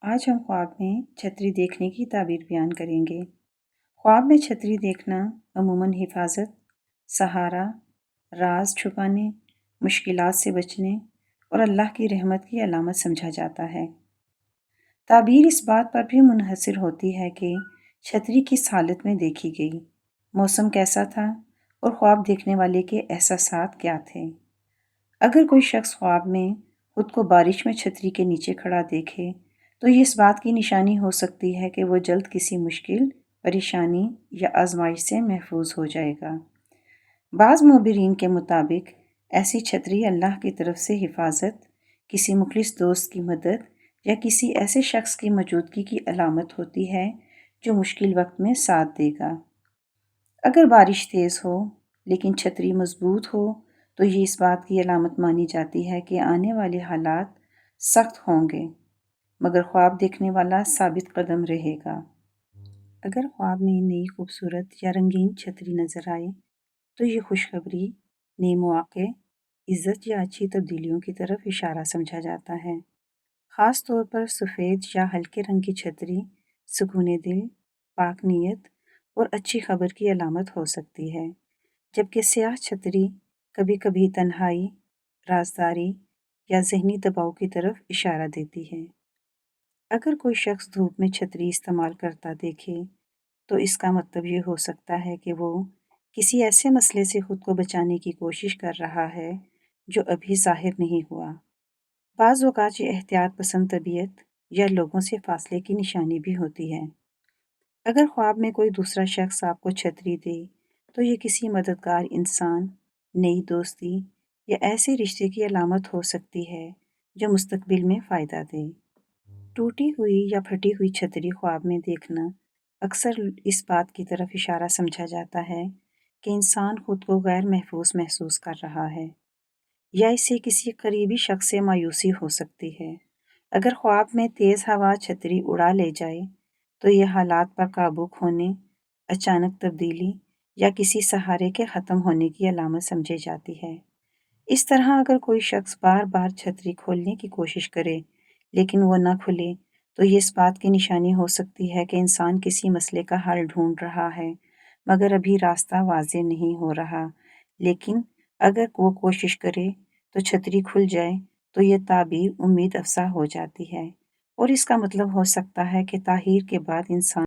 آج ہم خواب میں چھتری دیکھنے کی تعبیر بیان کریں گے۔ خواب میں چھتری دیکھنا عموماً حفاظت، سہارا، راز چھپانے، مشکلات سے بچنے اور اللہ کی رحمت کی علامت سمجھا جاتا ہے۔ تعبیر اس بات پر بھی منحصر ہوتی ہے کہ چھتری کس حالت میں دیکھی گئی، موسم کیسا تھا اور خواب دیکھنے والے کے احساسات کیا تھے۔ اگر کوئی شخص خواب میں خود کو بارش میں چھتری کے نیچے کھڑا دیکھے تو یہ اس بات کی نشانی ہو سکتی ہے کہ وہ جلد کسی مشکل، پریشانی یا آزمائش سے محفوظ ہو جائے گا۔ بعض مبصرین کے مطابق ایسی چھتری اللہ کی طرف سے حفاظت، کسی مخلص دوست کی مدد یا کسی ایسے شخص کی موجودگی کی علامت ہوتی ہے جو مشکل وقت میں ساتھ دے گا۔ اگر بارش تیز ہو لیکن چھتری مضبوط ہو تو یہ اس بات کی علامت مانی جاتی ہے کہ آنے والے حالات سخت ہوں گے، مگر خواب دیکھنے والا ثابت قدم رہے گا۔ اگر خواب میں نئی خوبصورت یا رنگین چھتری نظر آئے تو یہ خوشخبری، نئے مواقع، عزت یا اچھی تبدیلیوں کی طرف اشارہ سمجھا جاتا ہے۔ خاص طور پر سفید یا ہلکے رنگ کی چھتری سکون دل، پاک نیت اور اچھی خبر کی علامت ہو سکتی ہے، جبکہ سیاہ چھتری کبھی کبھی تنہائی، رازداری یا ذہنی دباؤ کی طرف اشارہ دیتی ہے۔ اگر کوئی شخص دھوپ میں چھتری استعمال کرتا دیکھے تو اس کا مطلب یہ ہو سکتا ہے کہ وہ کسی ایسے مسئلے سے خود کو بچانے کی کوشش کر رہا ہے جو ابھی ظاہر نہیں ہوا۔ بعض اوقات یہ احتیاط پسند طبیعت یا لوگوں سے فاصلے کی نشانی بھی ہوتی ہے۔ اگر خواب میں کوئی دوسرا شخص آپ کو چھتری دے تو یہ کسی مددگار انسان، نئی دوستی یا ایسے رشتے کی علامت ہو سکتی ہے جو مستقبل میں فائدہ دے۔ ٹوٹی ہوئی یا پھٹی ہوئی چھتری خواب میں دیکھنا اکثر اس بات کی طرف اشارہ سمجھا جاتا ہے کہ انسان خود کو غیر محفوظ محسوس کر رہا ہے یا اسے کسی قریبی شخص سے مایوسی ہو سکتی ہے۔ اگر خواب میں تیز ہوا چھتری اڑا لے جائے تو یہ حالات پر قابو کھونے، اچانک تبدیلی یا کسی سہارے کے ختم ہونے کی علامت سمجھی جاتی ہے۔ اس طرح اگر کوئی شخص بار بار چھتری کھولنے کی کوشش کرے لیکن وہ نہ کھلے تو یہ اس بات کی نشانی ہو سکتی ہے کہ انسان کسی مسئلے کا حل ڈھونڈ رہا ہے مگر ابھی راستہ واضح نہیں ہو رہا، لیکن اگر وہ کوشش کرے تو چھتری کھل جائے تو یہ تعبیر امید افزا ہو جاتی ہے اور اس کا مطلب ہو سکتا ہے کہ تاخیر کے بعد انسان